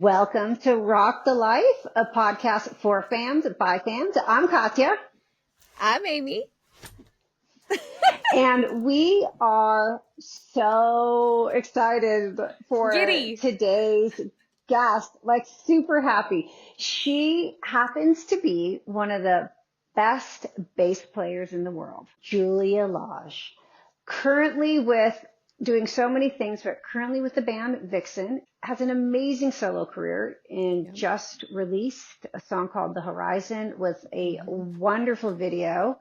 Welcome to Rock the Life, a podcast for fans by fans. I'm Katya, I'm Amy. and we are so excited for Giddy. today's guest, like super happy. She happens to be one of the best bass players in the world, Julia Lage. Currently with doing so many things, but currently with the band Vixen, has an amazing solo career and Yep. just released a song called The Horizon with a Mhm. wonderful video.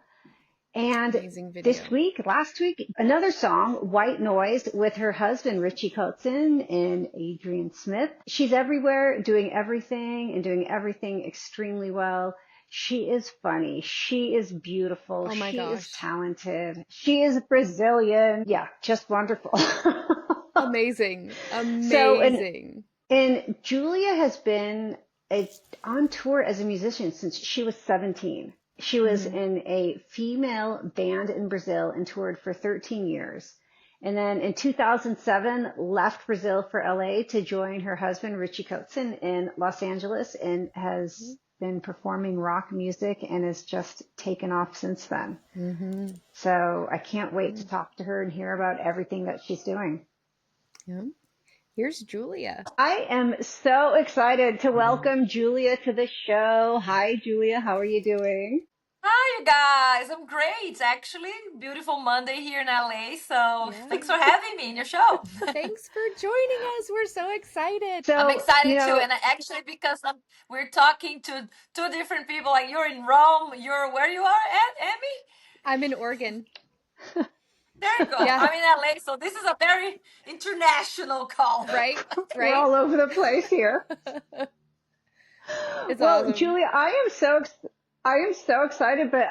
And Amazing this video. week, last week, another song, White Noise, with her husband, Richie Kotzen and Adrian Smith. She's everywhere, doing everything and doing everything extremely well. She is funny. She is beautiful. Oh my She is gosh. talented. She is Brazilian. Yeah, just wonderful. Amazing. So, Amazing. and Julia has been on tour as a musician since she was 17. She was hmm in a female band in Brazil and toured for 13 years. And then in 2007, left Brazil for LA to join her husband, Richie Kotzen, in Los Angeles and has been performing rock music and has just taken off since then. hmm So I can't wait to talk to her and hear about everything that she's doing. Yeah. Here's Julia. I am so excited to welcome Julia to the show. Hi, Julia. How are you doing? Hi, you guys. I'm great, actually. Beautiful Monday here in LA. So thanks Yeah. for having me in your show. Thanks for joining us. We're so excited. I'm So, excited too. And actually, because we're talking to two different people. Like you're in Rome. You're where you are at, Emmy? I'm in Oregon. There you go. Yeah. I'm in LA. So this is a very international call. Right? we're Right? all over the place here. It's Well, awesome. Julia, I am so excited, but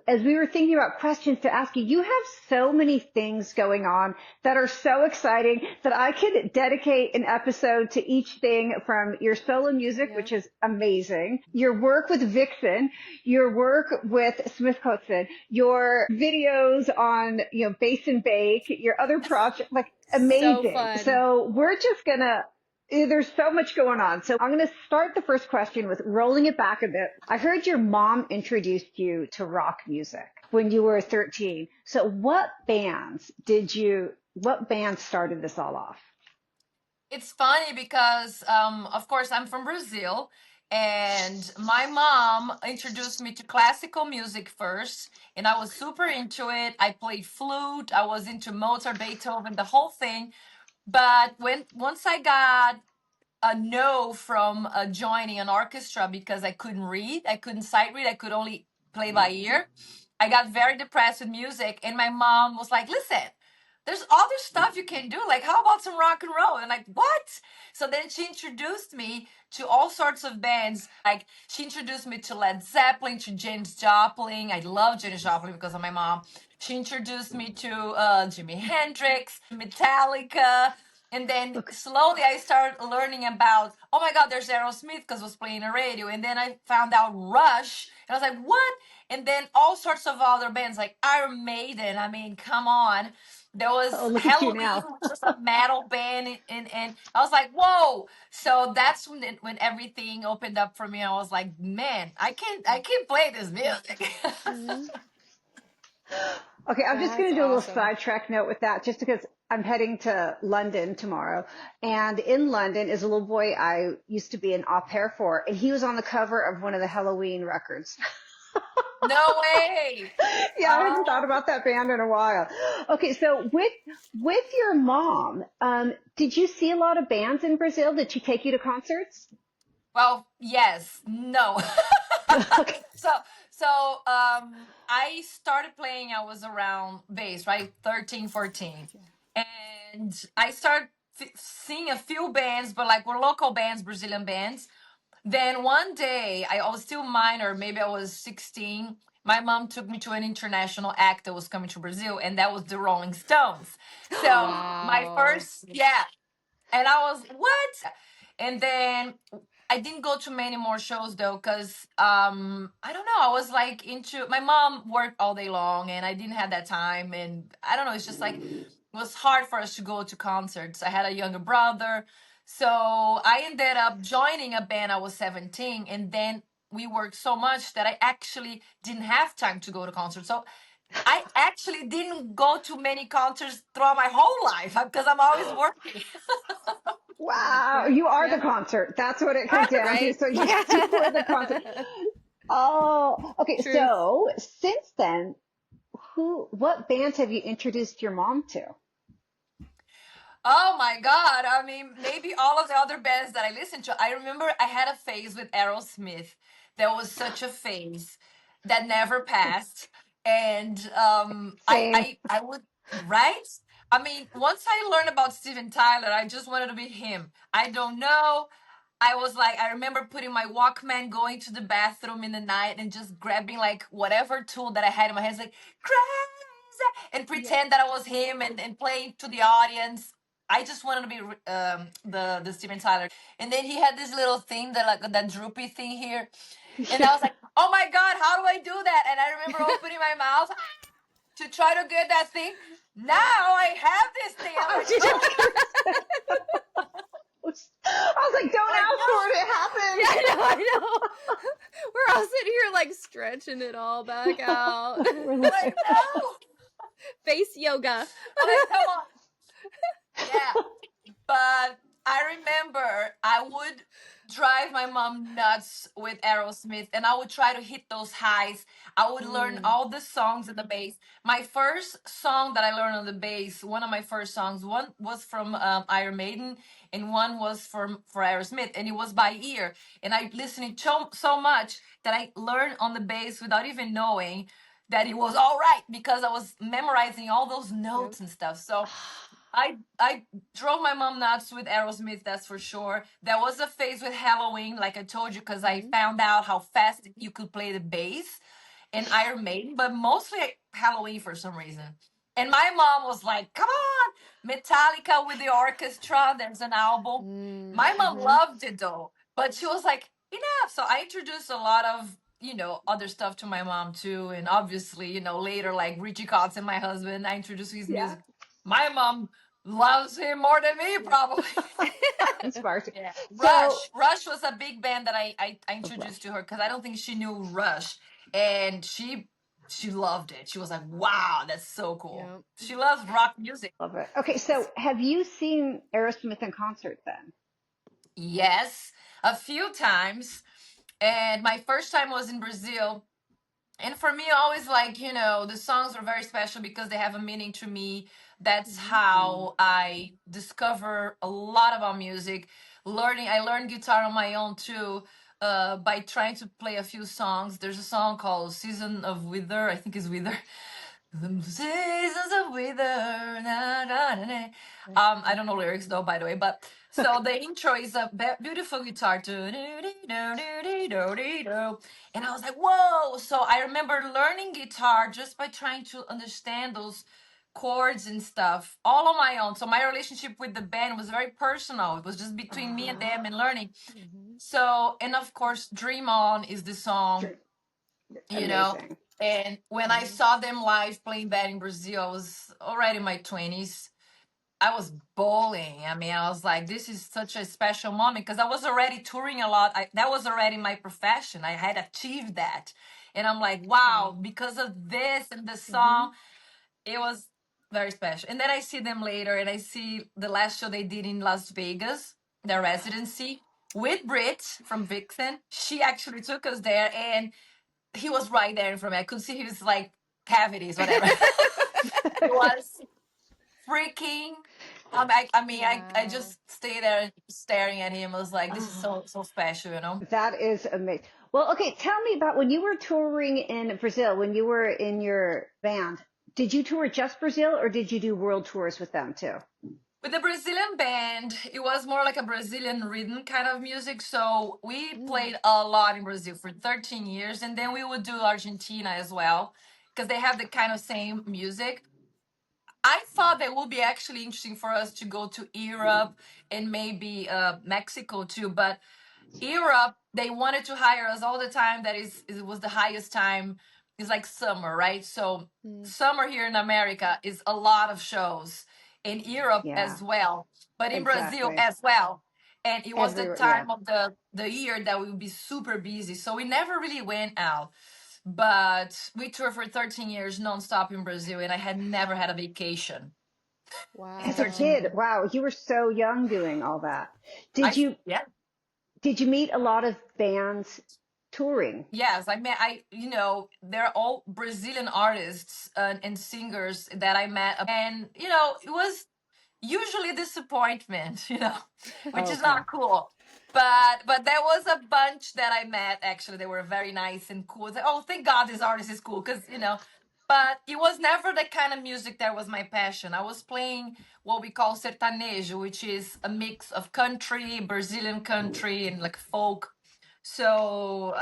as we were thinking about questions to ask you, you have so many things going on that are so exciting that I could dedicate an episode to each thing from your solo music, Yeah. which is amazing, your work with Vixen, your work with Smith Kotzen, your videos on, Base and Bake, your other project, like So amazing. fun. So we're just gonna there's so much going on. So I'm going to start the first question with rolling it back a bit. I heard your mom introduced you to rock music when you were 13. So what bands started this all off? It's funny because, of course, I'm from Brazil, and my mom introduced me to classical music first, and I was super into it. I played flute, I was into Mozart, Beethoven, the whole thing. But once I got a no from joining an orchestra because I couldn't read, I couldn't sight read, I could only play by ear. I got very depressed with music, and my mom was like, "Listen, there's other stuff you can do. Like, how about some rock and roll?" And I'm like, "What?" So then she introduced me to all sorts of bands. Like, she introduced me to Led Zeppelin, to James Joplin. I love James Joplin because of my mom. She introduced me to Jimi Hendrix, Metallica. And then Okay. slowly I started learning about, oh my God, there's Aerosmith because I was playing the radio. And then I found out Rush. And I was like, what? And then all sorts of other bands like Iron Maiden. I mean, come on. There Oh, was look at you Halloween, now. which was a metal band. And I was like, whoa. So that's when everything opened up for me. I was like, man, I can't play this music. hmm Okay, I'm just That's going to do a little awesome. sidetrack note with that just because I'm heading to London tomorrow. And in London is a little boy I used to be an au pair for, and he was on the cover of one of the Halloween records. No way. Yeah, I hadn't thought Oh. about that band in a while. Okay, so with your mom, did you see a lot of bands in Brazil? Did she take you to concerts? Well, yes, no. Okay. so I started playing, I was around bass, right? 13, 14. And I started seeing a few bands, but like were local bands, Brazilian bands. Then one day, I was still minor, maybe I was 16. My mom took me to an international act that was coming to Brazil, and that was the Rolling Stones. So my Wow. first, yeah. And I was, what? And then I didn't go to many more shows though, because I don't know. I was like into my mom worked all day long and I didn't have that time. And I don't know, it's just like it was hard for us to go to concerts. I had a younger brother. So I ended up joining a band. I was 17, and then we worked so much that I actually didn't have time to go to concerts. So I actually didn't go to many concerts throughout my whole life because I'm always working. Wow, Yep. you are the Yep. concert. That's what it comes down to. Right. So yes, you were the concert. Oh, okay. Truth. So since then, what bands have you introduced your mom to? Oh my God. I mean, maybe all of the other bands that I listened to. I remember I had a phase with Aerosmith. There was such a phase that never passed. And Same. I would, right? I mean, once I learned about Steven Tyler, I just wanted to be him. I don't know. I was like, I remember putting my Walkman, going to the bathroom in the night and just grabbing like whatever tool that I had in my hands, like crazy, and Yeah. pretend that I was him and playing to the audience. I just wanted to be the Steven Tyler, and then he had this little thing that like that droopy thing here, and I was like, oh my God, how do I do that? And I remember opening my mouth to try to get that thing. Now I have this thing. I'm I was like, just oh, gonna say. I was like, don't like ask for no. it. It Yeah, happened. I know. We're all sitting here like stretching it all back out. We're I'm like, like, no. Face yoga. I'm like, come on. Yeah. But I remember I would drive my mom nuts with Aerosmith, and I would try to hit those highs. I would learn Mm. all the songs in the bass. My first song that I learned on the bass, one of my first songs, one was from Iron Maiden, and one was for Aerosmith, and it was by ear. And I listened so much that I learned on the bass without even knowing that it was all right because I was memorizing all those Yep. notes and stuff. So I drove my mom nuts with Aerosmith, that's for sure. There was a phase with Halloween, like I told you, because I Mhm. found out how fast you could play the bass in Iron Maiden, but mostly Halloween for some reason. And my mom was like, "Come on, Metallica with the orchestra. There's an album." My mom Mm-hmm. loved it though, but she was like, "Enough." So I introduced a lot of other stuff to my mom too, and obviously later like Richie Kotzen, my husband, I introduced his yeah, music. My mom loves him more than me, Yep. probably. inspired. Yeah. So, Rush was a big band that I oh, introduced Rush, to her because I don't think she knew Rush. And she loved it. She was like, wow, that's so cool. Yep. She loves rock music. love it. Okay, so have you seen Aerosmith in concert then? Yes, a few times. And my first time was in Brazil. And for me, always like, the songs are very special because they have a meaning to me. That's Mm-hmm. how I discover a lot about music. I learned guitar on my own too, by trying to play a few songs. There's a song called Season of Wither, I think it's Wither. The seasons of wither. Na, na, na, na. I don't know lyrics though, by the way, but so the intro is a beautiful guitar, and I was like, whoa! So I remember learning guitar just by trying to understand those chords and stuff all on my own. So my relationship with the band was very personal. It was just between me and them and learning. Mm-hmm. So, and of course, Dream On is the song, Sure. you know. Amazing. And when I Mm-hmm. saw them live playing that in Brazil, I was already in my 20s. I was bawling. I mean, I was like, this is such a special moment because I was already touring a lot. That was already my profession. I had achieved that. And I'm like, Wow. wow, because of this and the Mm-hmm. song, it was very special. And then I see them later and I see the last show they did in Las Vegas, their residency with Brit from Vixen. She actually took us there and he was right there in front of me. I could see his like cavities, whatever. It was freaking. I mean, I Wow. just stay there staring at him. I was like, this is Oh, so special. that is amazing. Well, okay, tell me about when you were touring in Brazil, when you were in your band. Did you tour just Brazil or did you do world tours with them too? With the Brazilian band, it was more like a Brazilian rhythm kind of music. So we Mm. played a lot in Brazil for 13 years, and then we would do Argentina as well because they have the kind of same music. I thought that would be actually interesting for us to go to Europe and maybe Mexico too, but Europe, they wanted to hire us all the time. It was the highest time. It's like summer, right? So Mm. summer here in America is a lot of shows. In Europe Yeah, as well, but in Brazil exactly. as well. and it was the Everywhere. Yeah. time of the year that we would be super busy, so we never really went out. But we toured for 13 years nonstop in Brazil, and I had never had a vacation in As a 13 Wow. kid, years. wow, you were so young doing all that. Did I you Yeah. did you meet a lot of bands touring? Yes, I met, they're all Brazilian artists and singers that I met, and it was usually disappointment, which is Okay. not cool. But there was a bunch that I met. Actually, they were very nice and cool. It's like, oh, thank God this artist is cool, because. But it was never the kind of music that was my passion. I was playing what we call sertanejo, which is a mix of country, Brazilian country, and like folk. So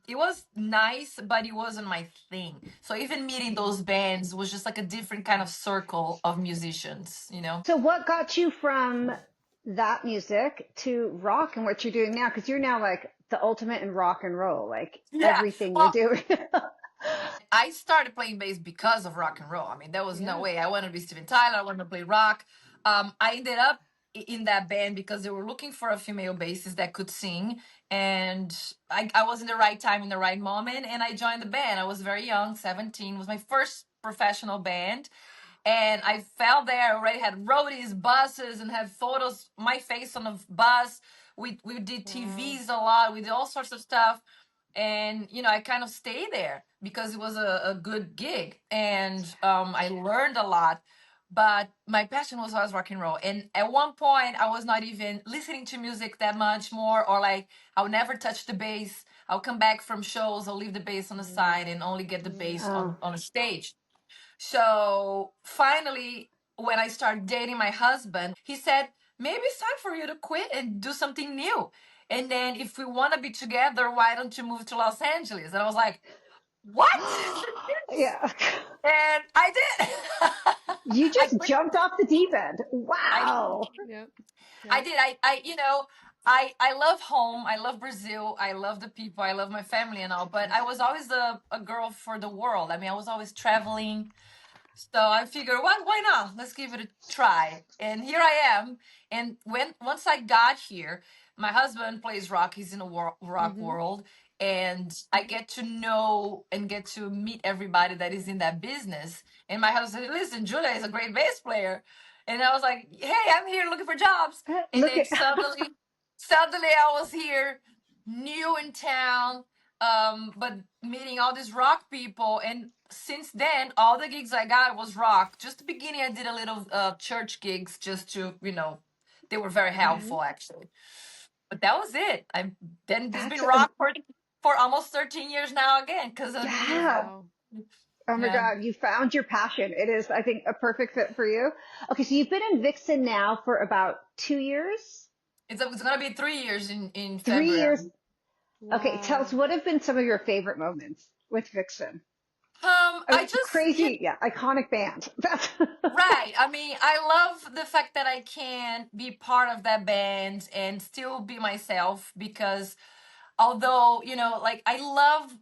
it was nice, but it wasn't my thing. So even meeting those bands was just like a different kind of circle of musicians. So what got you from that music to rock and what you're doing now? Because you're now like the ultimate in rock and roll, like Yeah. everything you're Well, doing. I started playing bass because of rock and roll. I mean, there was no Yeah. way. I wanted to be Steven Tyler. I wanted to play rock. I ended up in that band because they were looking for a female bassist that could sing. And I was in the right time, in the right moment. And I joined the band. I was very young, 17. It was my first professional band. And I fell there. I already had roadies, buses, and had photos, my face on a bus. We did Wow. TVs a lot. We did all sorts of stuff. And I kind of stayed there because it was a good gig, and I learned a lot. But my passion was always rock and roll. And at one point, I was not even listening to music that much more, or like I'll never touch the bass. I'll come back from shows, I'll leave the bass on the Mm. side and only get the bass Yeah. Oh, on a stage. So finally, when I started dating my husband, he said, maybe it's time for you to quit and do something new. And then if we want to be together, why don't you move to Los Angeles? And I was like, what? yeah. And I did. You I just quit. jumped off the deep end. I Wow. Yep. I Yep. did. I love home. I love Brazil. I love the people. I love my family and all. But I was always a girl for the world. I mean, I was always traveling. So I figured, why not? Let's give it a try. And here I am. And once I got here, my husband plays rock. He's in a rock Mm-hmm. world, and I get to know and get to meet everybody that is in that business. And my husband said, "Listen, Julia is a great bass player." And I was like, "Hey, I'm here looking for jobs." And Look then at suddenly I was here, new in town, but meeting all these rock people. And since then, all the gigs I got was rock. Just the beginning, I did a little church gigs just to, they were very Mm-hmm. helpful actually. But that was it. I Then it's been that's rock for almost 13 years now again because of music. yeah. Wow. Oh my Yeah, God, you found your passion. It is, I think, a perfect fit for you. Okay, so you've been in Vixen now for about 2 years, it's gonna be 3 years in 3 years. February. Okay, tell us Wow. what have been some of your favorite moments with Vixen? I mean, I it's a just crazy, yeah, iconic band. That's Right. I mean, I love the fact that I can be part of that band and still be myself, because although, like I love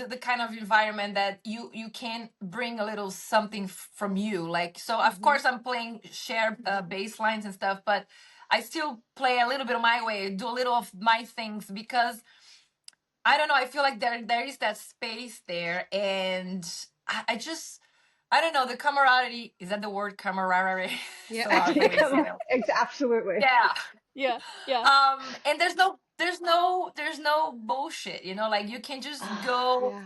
the kind of environment that you can bring a little something from you. Like, so of Mm-hmm. course I'm playing shared bass lines and stuff, but I still play a little bit of my way, do a little of my things, because I don't know. I feel like there is that space there, and I just I don't know. The camaraderie, is that the word, camaraderie? Yeah. So hard for me to say that. absolutely. Yeah. Yeah. Yeah. And there's no bullshit. Like you can just go Yeah.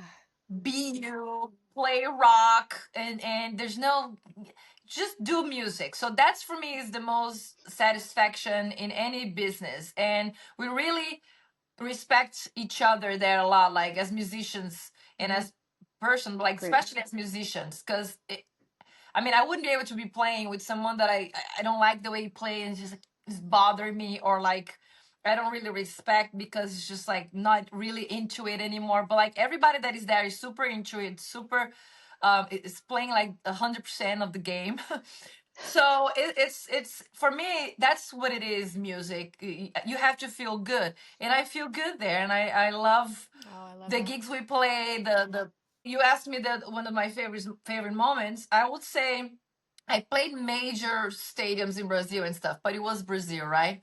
be you, play rock, and there's no, just do music. So that's, for me, is the most satisfaction in any business, and we really respect each other there a lot, like as musicians and Mm-hmm. as person, like Great. especially as musicians, because I mean, I wouldn't be able to be playing with someone that I don't like the way he plays, and just like, it's bothering me, or like I don't really respect, because it's just like not really into it anymore. But like everybody that is there is super into it, super is playing like 100% of the game. So it's for me, that's what it is. Music, you have to feel good, and I feel good there, and I love Oh, I love the that. gigs we play. The You asked me that one of my favorite moments. I would say I played major stadiums in Brazil and stuff, but it was Brazil, right?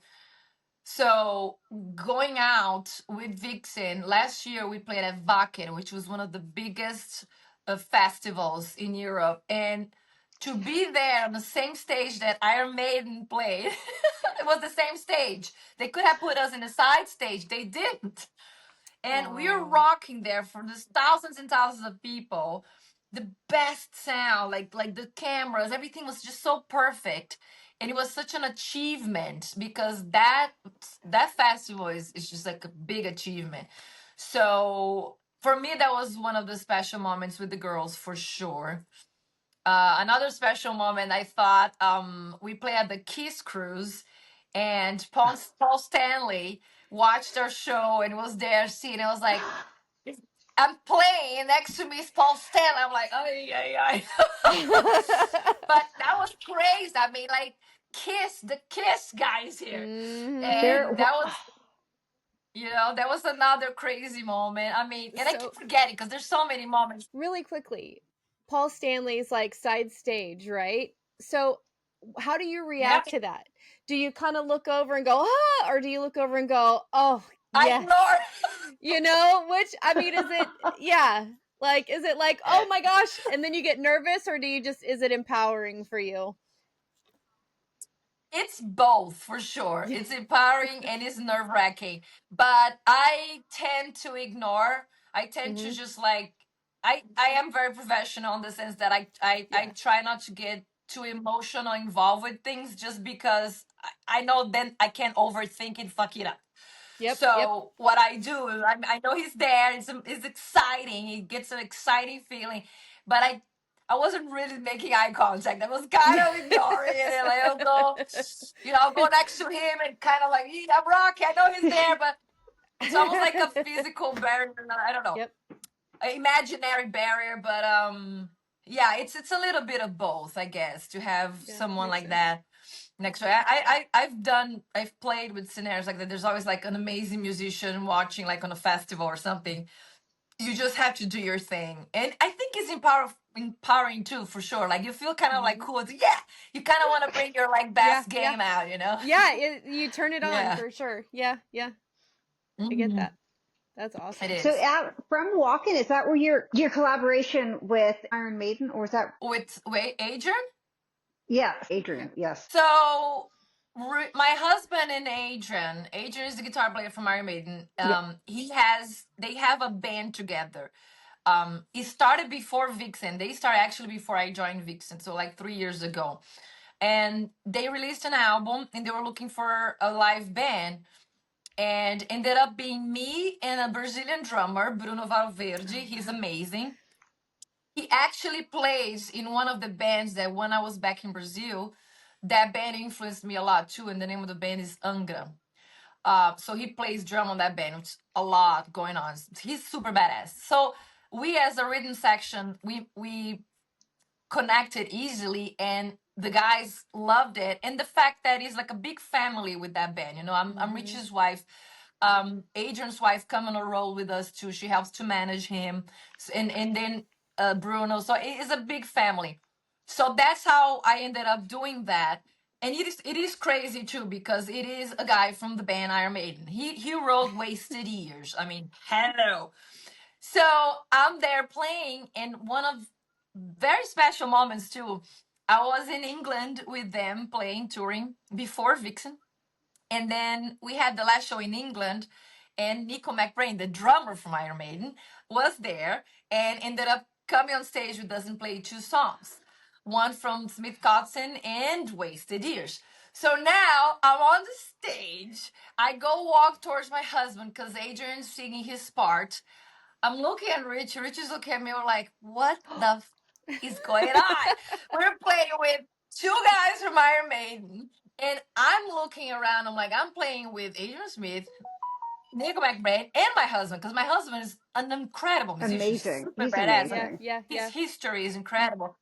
So going out with Vixen last year, we played at Wacken, which was one of the biggest festivals in Europe, and to be there on the same stage that Iron Maiden played, it was the same stage. They could have put us in a side stage, they didn't, and we were Oh. rocking there for this thousands and thousands of people. The best sound, like the cameras, everything was just so perfect, and it was such an achievement because that festival is just like a big achievement. So for me, that was one of the special moments with the girls for sure. Another special moment, I thought, we played at the Kiss Cruise, and Paul Stanley watched our show and was there seeing. I was like, I'm playing next to me is Paul Stanley. I'm like, ay, ay, ay. But that was crazy. I mean, like, the Kiss guys here. Hmm. And There, that was, that was another crazy moment. I mean, and I keep So forgetting because there's so many moments. really quickly, Paul Stanley's like side stage, right? So how do you Yeah, react to that? Do you kind of look over and go, ah, or do you look over and go, oh, I yes? ignore. Which, I mean, is it, yeah. Like, is it like, oh my gosh, and then you get nervous, or is it empowering for you? It's both for sure. It's empowering and it's nerve wracking. But I tend to ignore. I tend to Mm-hmm. just like I am very professional in the sense that I Yeah. try not to get too emotional involved with things just because I know then I can overthink and fuck it up. Yep. Yep. So what I do is I know he's there. It's exciting. It gets an exciting feeling, but I wasn't really making eye contact. I was kind of ignoring it. And like, I'll go next to him and kind of like, yeah, I'm Rocky. I know he's there, but it's almost like a physical barrier. I don't know, Yep. an imaginary barrier. But yeah, it's a little bit of both, I guess, to have Yeah. someone Makes like sense. that next to I've played with scenarios like that. There's always like an amazing musician watching, like on a festival or something. You just have to do your thing, and I think it's empowering too, for sure. Like you feel kind of like Mm-hmm. cool. Yeah, you kind of want to bring your like Yeah. best Yeah. game out, Yeah. You turn it on Yeah. for sure. Yeah. Yeah. I get Hmm. that. That's It awesome. so is. from Walken, is that where your collaboration with Iron Maiden, or is that? With wait, Adrian. Yes, Adrian. Yes. So my husband and Adrian is the guitar player from Iron Maiden. Yeah. They have a band together. It started before Vixen. They started actually before I joined Vixen, so like 3 years ago. And they released an album, and they were looking for a live band, and ended up being me and a Brazilian drummer, Bruno Valverde. He's amazing. He actually plays in one of the bands that when I was back in Brazil, that band influenced me a lot too. And the name of the band is Angra. So he plays drum on that band, which is a lot going on. He's super badass. So we, as a rhythm section, we connected easily, and the guys loved it. And the fact that it's like a big family with that band. I'm Mm-hmm. Richie's wife. Adrian's wife come on a roll with us too. She helps to manage him, and then Bruno. So it is a big family. So that's how I ended up doing that. And it is crazy too because it is a guy from the band Iron Maiden. He wrote Wasted Years. I mean, hello. So I'm there playing, and one of very special moments too. I was in England with them playing, touring before Vixen. And then we had the last show in England, and Nico McBrain, the drummer from Iron Maiden, was there and ended up coming on stage with us and played two songs. One from Smith Kotzen and Wasted Years. So now I'm on the stage. I go walk towards my husband because Adrian's singing his part. I'm looking at Rich. Rich is looking at me. We're like, what the is going on? We're playing with two guys from Iron Maiden. And I'm looking around. I'm like, I'm playing with Adrian Smith, Nico McBrain, and my husband, because my husband is an incredible musician, Amazing. super He's badass. I Yeah. mean, amazing. Yeah. his Yeah. history is incredible.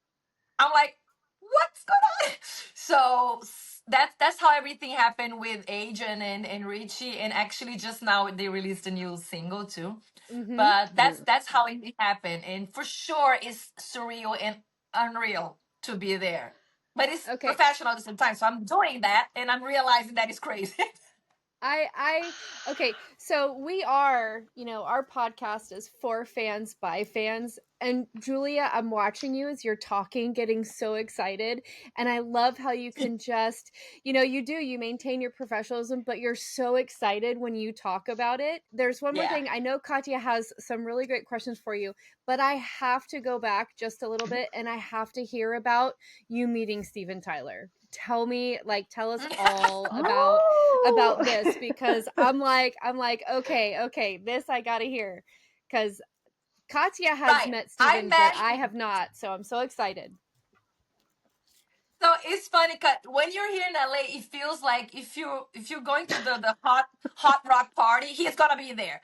I'm like, what's going on? So that's how everything happened with Adrian and Richie. And actually, just now they released a new single too. Mm-hmm. But that's how it happened, and for sure, it's surreal and unreal to be there. but it's Okay. professional at the same time. So I'm doing that, and I'm realizing that it's crazy. Okay, so we are, our podcast is for fans by fans. And Julia, I'm watching you as you're talking, getting so excited. And I love how you can just, you maintain your professionalism, but you're so excited when you talk about it. There's one more Yeah. thing. I know Katya has some really great questions for you, but I have to go back just a little bit and I have to hear about you meeting Steven Tyler. Tell us all about Oh, this, because I'm like, okay, this I gotta hear, because Katya has Right. met I Steven, but met I have him. not, so I'm so excited. So it's funny because when you're here in LA, it feels like if you're going to the hot rock party, he's gonna be there.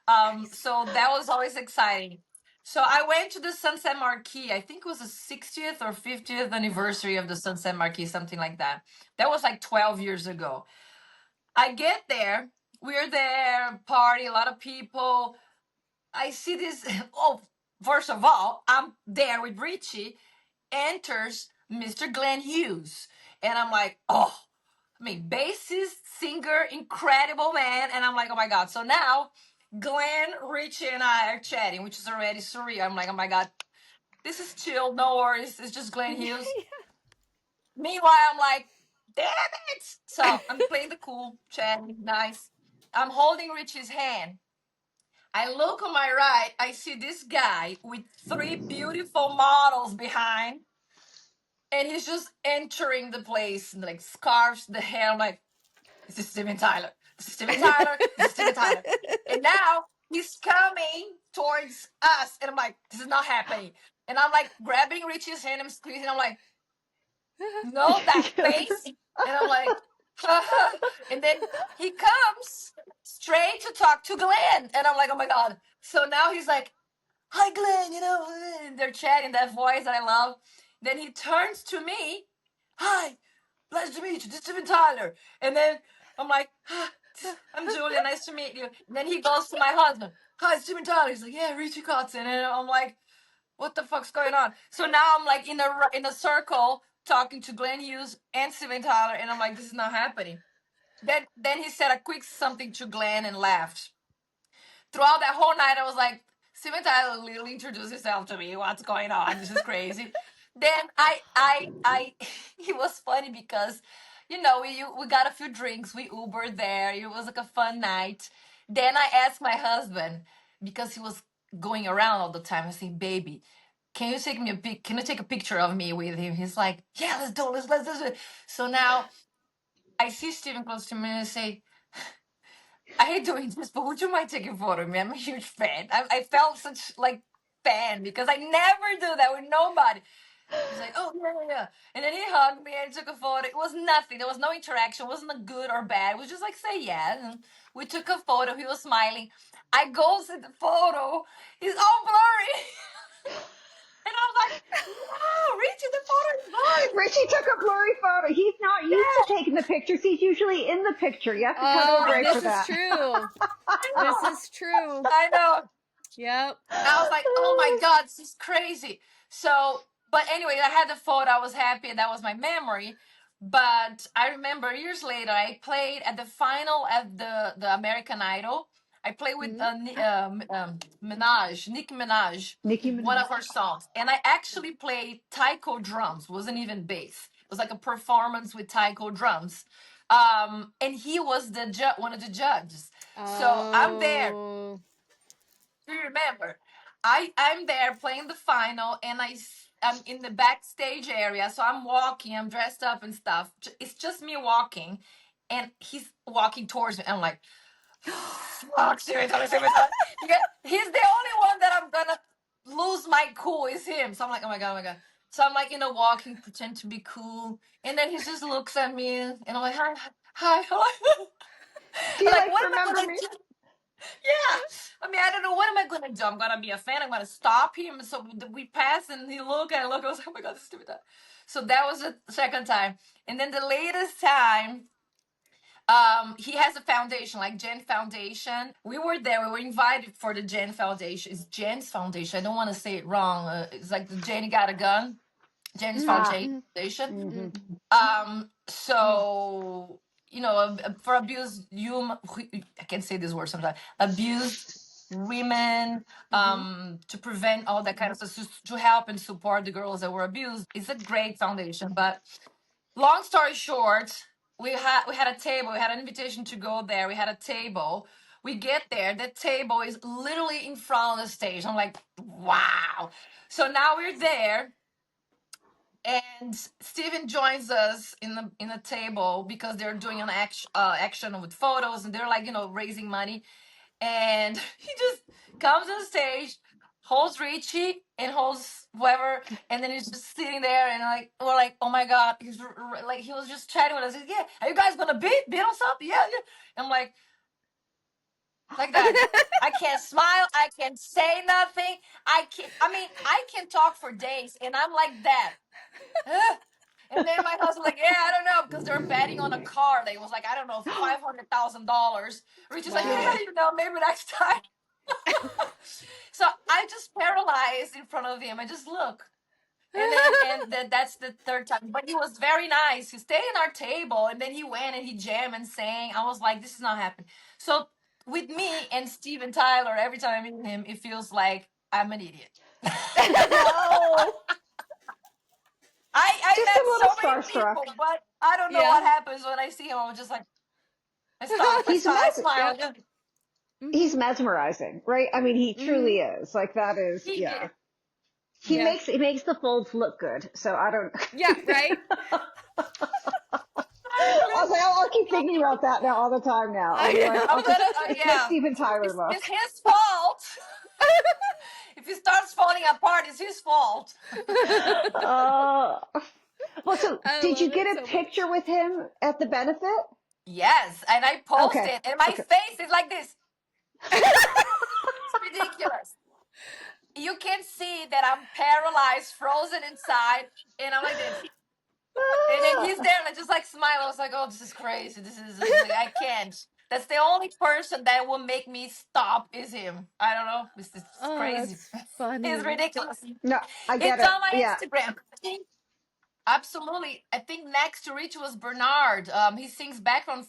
Nice. So that was always exciting. So I went to the Sunset Marquee. I think it was the 60th or 50th anniversary of the Sunset Marquee, something like that. That was like 12 years ago. I get there, we're there, party, a lot of people. I see this. Oh, first of all, I'm there with Richie. Enters Mr. Glenn Hughes, and I'm like, oh, I mean, bassist, singer, incredible man, and I'm like, oh my god. So now, Glenn, Richie, and I are chatting, which is already surreal. I'm like, oh my god, this is chill, no worries. It's just Glenn Hughes. Meanwhile, I'm like, damn it. So I'm playing the cool, chatting, nice. I'm holding Richie's hand. I look on my right, I see this guy with three beautiful models behind, and he's just entering the place and like scarves the hair. I'm like, this is Steven Tyler. This is Steven Tyler. This is Steven Tyler. And now he's coming towards us, and I'm like, this is not happening. And I'm like grabbing Richie's hand and squeezing. I'm like, no, that face. And I'm like, and then he comes straight to talk to Glenn, and I'm like, oh my god. So now he's like, hi Glenn, and they're chatting, that voice that I love. Then he turns to me, hi, pleasure to meet you, this is Steven Tyler. And then I'm like, I'm Julia, nice to meet you. And then he goes to my husband, hi, Steven Tyler. He's like, yeah, Richie Kotzen. And I'm like, what the fuck's going on? So now I'm like in a circle talking to Glenn Hughes and Steven Tyler, and I'm like, this is not happening. Then he said a quick something to Glenn and laughed. Throughout that whole night, I was like, Steven Tyler literally introduced himself to me. What's going on? This is crazy. Then it was funny because, we got a few drinks. We Ubered there. It was like a fun night. Then I asked my husband, because he was going around all the time. I said, baby, can you take me a pic? Can you take a picture of me with him? He's like, yeah, let's do it. Let's do it. So now I see Steven close to me and I say, I hate doing this, but would you mind taking a photo of me? I'm a huge fan. I felt such like fan because I never do that with nobody. He's like, oh yeah, yeah, yeah. And then he hugged me and took a photo. It was nothing. There was no interaction. It wasn't a good or bad. It was just like say yeah. And we took a photo. He was smiling. I go see the photo. He's all blurry. And I was like, no, Richie, the photo is blurry. Richie took a blurry photo. He's not used to Yeah, taking the pictures. He's usually in the picture. You have to cut a Oh, break for this is that. true. I This know. is true. I know. Yep. I was like, oh my God, this is crazy. So, but anyway, I had the photo. I was happy. That was my memory. But I remember years later, I played at the final at the American Idol. I played with Hmm. Minaj, Nicki Minaj, Nicki one Minaj. of her songs. And I actually played taiko drums, wasn't even bass. It was like a performance with taiko drums. And he was one of the judges. So I'm there. Oh. Do you remember? I'm there playing the final, and I'm in the backstage area. So I'm walking, I'm dressed up and stuff. It's just me walking, and he's walking towards me. I'm like, fuck, seriously, seriously. Yeah, he's the only one that I'm gonna lose my cool is him. So I'm like, oh my god, oh my god. So I'm like, walking, pretend to be cool, and then he just looks at me, and I'm like, hi, hi, hi. Do I'm you like, like what am I remember gonna me? do? Yeah. I mean, I don't know. What am I going to do? I'm going to be a fan. I'm going to stop him. So we pass and he look and I look. I was like, oh my God, this is stupid. So that was the second time. And then the latest time, he has a foundation, like Gen Foundation. We were there. We were invited for the Gen Foundation. It's Gen's Foundation. I don't want to say it wrong. It's like the Jenny Got a Gun. James Ah. Foundation. Hmm. So for abused human, I can't say this word sometimes. Abused women, to prevent all that kind of stuff, to help and support the girls that were abused. It's a great foundation. But long story short, we had a table. We had an invitation to go there. We had a table. We get there. The table is literally in front of the stage. I'm like, wow. So now we're there, and Steven joins us in the table because they're doing an action with photos, and they're like, raising money. And he just comes on stage, holds Richie and holds whoever, and then he's just sitting there, and like we're like, oh my god, like he was just chatting with us. He's, yeah, are you guys gonna beat us up? Yeah, yeah. I'm like that. I can't smile. I can't say nothing. I can't. I mean, I can talk for days, and I'm like that. And then my husband like, yeah, I don't know, because they're betting on a car. They was like, I don't know, $500,000. Rich is like, yeah, Wow. maybe next time. So I just paralyzed in front of him. I just look. That's the third time. But he was very nice. He stayed in our table, and then he went and he jammed and sang. I was like, this is not happening. So with me and Steve and Tyler, every time I meet him, it feels like I'm an idiot. No. I Just a met so little many starstruck. people, but I don't know Yeah. what happens when I see him. I'm just like, I stop, I He's stop, I mes- smile. Yep. he's Mhm. mesmerizing, right? I mean, he Mhm. truly is. Like that is, He yeah. is. He Yeah. makes the folds look good. So I don't. Yeah, right? I'll keep thinking about that now all the time. Now I'll be like, I I'm gonna, it's the yeah. Steven Tyler It's look. his fault. If he starts falling apart, it's his fault. know. Uh, well, so I did you love get it a so much. picture with him at the benefit? Yes, and I Okay. posted, and my Okay. face is like this. It's ridiculous. You can see that I'm paralyzed, frozen inside, and I'm like this. And then he's Ah. there, and I just like smile. I was like, "Oh, this is crazy. This is like I can't." That's the only person that will make me stop is him. I don't know. It's Oh, crazy. that's It's funny. ridiculous. No, I get It's it. on my Yeah. Instagram. Absolutely. I think next to Rich was Bernard. He sings background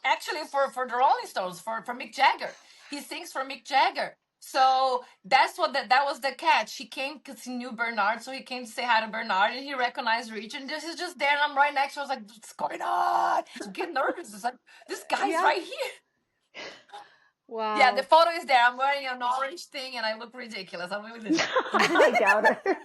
actually for the Rolling Stones, for Mick Jagger. He sings for Mick Jagger. So that's what that was the catch. He came because he knew Bernard, so he came to say hi to Bernard, and he recognized Rich, and this is just there, and I'm right next to him. I was like, what's going on? I get nervous. It's like this guy's Yeah. right here. Yeah, the Wow. photo is there. I'm wearing an orange thing, and I look ridiculous. I'm really this I doubt it.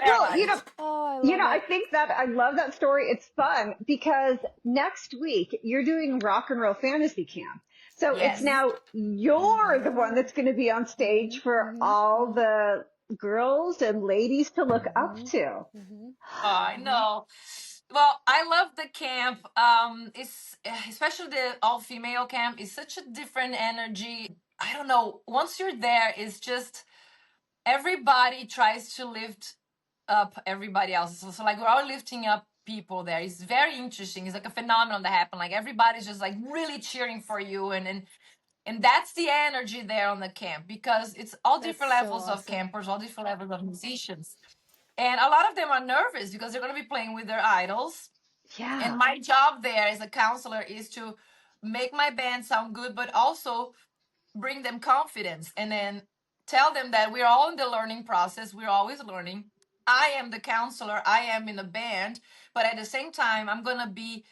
Well, paralyzed. Oh, I love I it. think that I love that story. It's fun because next week you're doing rock and roll fantasy camp. So it's Yes. now you're the one Mhm. that's going to be on stage Mhm. for Mhm. all Mhm. the girls and ladies to look up Mhm. to. Mhm. Oh, I Mhm. know. Well, I love the camp. It's especially the all female camp. It's such a different energy. I don't know. Once you're there, it's just everybody tries to lift up everybody else. So like we're all lifting up people there. It's very interesting. It's like a phenomenon that happened. Like everybody's just like really cheering for you, and that's the energy there on the camp because it's all That's different so levels of awesome. campers, all different levels of musicians, and a lot of them are nervous because they're going to be playing with their idols. And Yeah. my job there as a counselor is to make my band sound good, but also bring them confidence, and then tell them that we're all in the learning process. We're always learning. I am the counselor, I am in the band, but at the same time, I'm going to be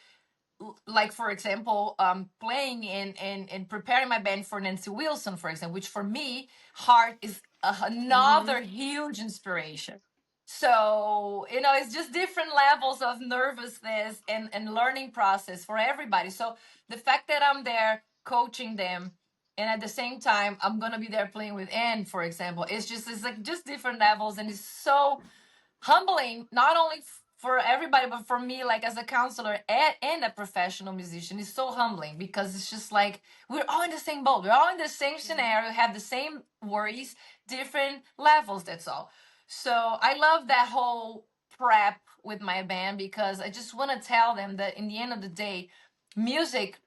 like, for example, playing and preparing my band for Nancy Wilson, for example, which for me, Heart is Mhm. another huge inspiration. So it's just different levels of nervousness and learning process for everybody. So the fact that I'm there coaching them, and at the same time I'm gonna be there playing with Anne, for example, it's like just different levels, and it's so humbling, not only for everybody but for me, like as a counselor and a professional musician. It's so humbling because it's just like we're all in the same boat, we're all in the same scenario, have the same worries, different levels, that's all. So I love that whole prep with my band because I just want to tell them that in the end of the day, music,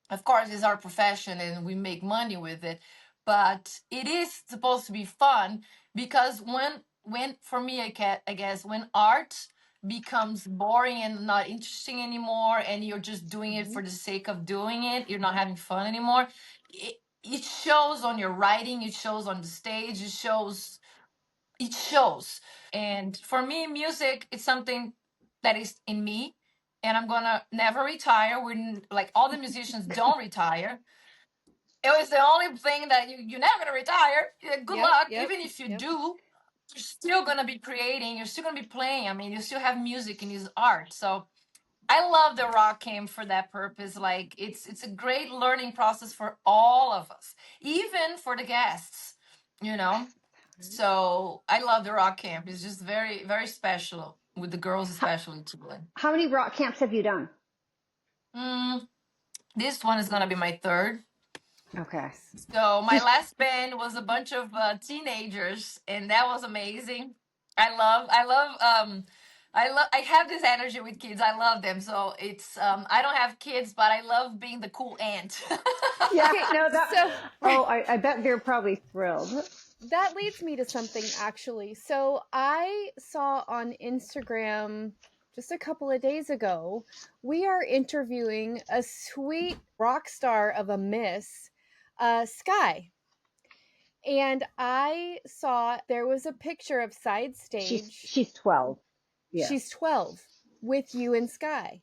of course, is our profession and we make money with it, but it is supposed to be fun because when when for me I guess when art becomes boring and not interesting anymore, and you're just doing it Mhm. for the sake of doing it, you're not having fun anymore. It shows on your writing, it shows on the stage, it shows. And for me, music is something that is in me, and I'm gonna never retire. When like all the musicians don't retire. It was the only thing that you're never gonna retire. Yeah, good Yep, luck. yep, Even if you yep. do, you're still gonna be creating. You're still gonna be playing. I mean, you still have music and it's art. So I love the rock camp for that purpose. Like it's a great learning process for all of us, even for the guests. You know. So I love the rock camp. It's just very very special with the girls, How, especially too. how many rock camps have you done? Mm, this one is gonna be my third. Okay. Nice. So my Just last band was a bunch of teenagers, and that was amazing. I have this energy with kids. I love them. So it's I don't have kids, but I love being the cool aunt. yeah, Okay, no, so I bet they're probably thrilled. that leads me to something actually. So I saw on Instagram just a couple of days ago, we are interviewing a sweet rock star of a miss, Sky. And I saw there was a picture of side stage. She's 12. Yeah. She's 12 with you and Sky.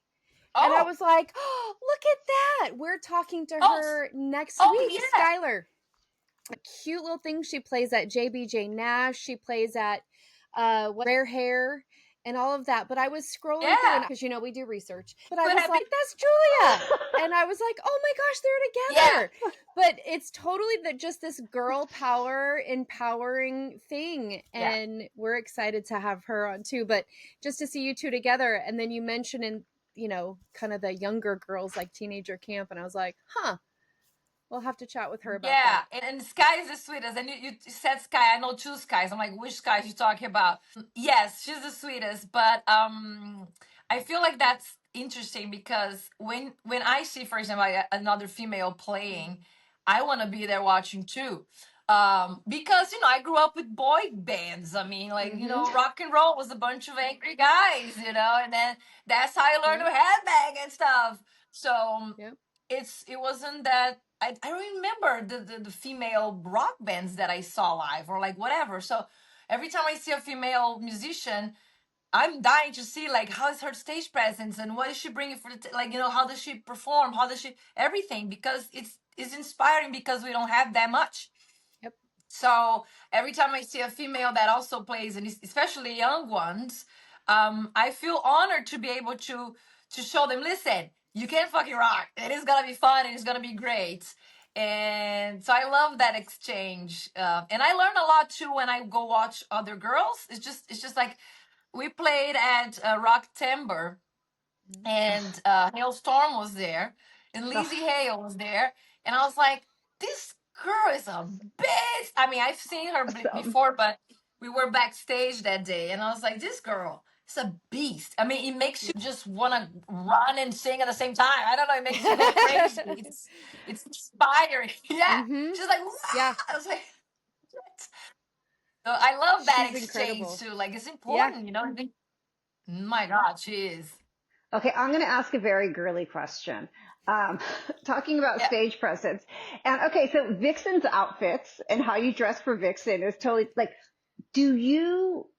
And I Oh, was like, oh, look at that. We're talking to oh, her next oh week, yeah, Skylar. A cute little thing. She plays at JBJ Nash. She plays at Rare Hair and all of that. But I was scrolling through, and yeah. because we do research, but I What was happened? like, that's Julia. And I was like, oh my gosh, they're Yeah, together. But it's totally just this girl power empowering thing. yeah. And we're excited to have her on too. But just to see you two together. And then you mentioned in, kind of the younger girls like teenager camp. And I was like, huh, we'll have to chat with her about Yeah, that. and Sky is the sweetest. And you said Sky. I know two Skies. I'm like, which Sky you talking about? Yes, she's the sweetest. But I feel like that's interesting because when I see, for example, like another female playing, I want to be there watching too. Because I grew up with boy bands. I mean, like Mm-hmm. rock and roll was a bunch of angry guys, and then that's how I learned Yep. to headbang and stuff. So Yep. it wasn't that I don't remember the female rock bands that I saw live or like whatever. So every time I see a female musician, I'm dying to see like how is her stage presence and what is she bringing for like how does she perform, how does she everything, because it's inspiring because we don't have that much. Yep. So every time I see a female that also plays, and especially young ones, I feel honored to be able to show them, listen, you can fucking rock. It is gonna be fun and it's gonna be great. And so I love that exchange, and I learn a lot too when I go watch other girls. It's just like we played at Rock Timber, and Hailstorm was there, and Ugh, Lizzie Hale was there, and I was like, "This girl is a bitch." I mean, I've seen her awesome. before, but we were backstage that day, and I was like, "This girl is a beast." I mean, it makes you Yeah. just want to run and sing at the same time. I don't know, it makes you go crazy. It's inspiring. Yeah, Mm-hmm. she's like, Yeah. "Wow!" I was like, "What?" So I love that She's exchange incredible. too. Like, it's Yeah. important, I think, my God, she is. Okay, I'm going to ask a very girly question. Um, talking about Yeah. stage presence. And okay, so Vixen's outfits and how you dress for Vixen is totally like, do you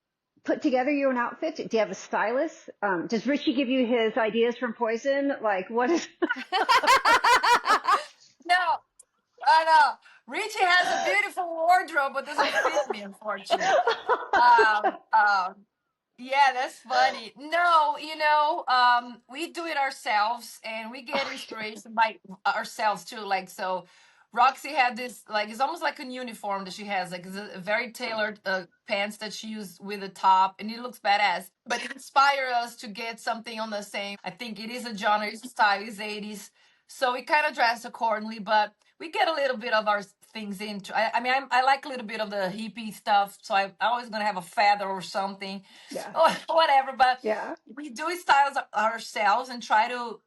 put together your own outfits? Do you have a stylist? Does Richie give you his ideas from Poison? Like, what is? No, I know. Richie has a beautiful wardrobe, but doesn't fit me, unfortunately. Yeah, that's funny. No, we do it ourselves, and we get Oh, yeah. inspiration by ourselves too. Like, so Roxy had this, like, it's almost like a uniform that she has. Like, it's a very tailored pants that she used with a top, and it looks badass. But it inspired us to get something on the same. I think it is a genre, it's a style, it's 80s. So we kind of dress accordingly, but we get a little bit of our things into. I mean, I like a little bit of the hippie stuff, so I always gonna have a feather or something, Yeah. or whatever. But Yeah. we do styles ourselves and try to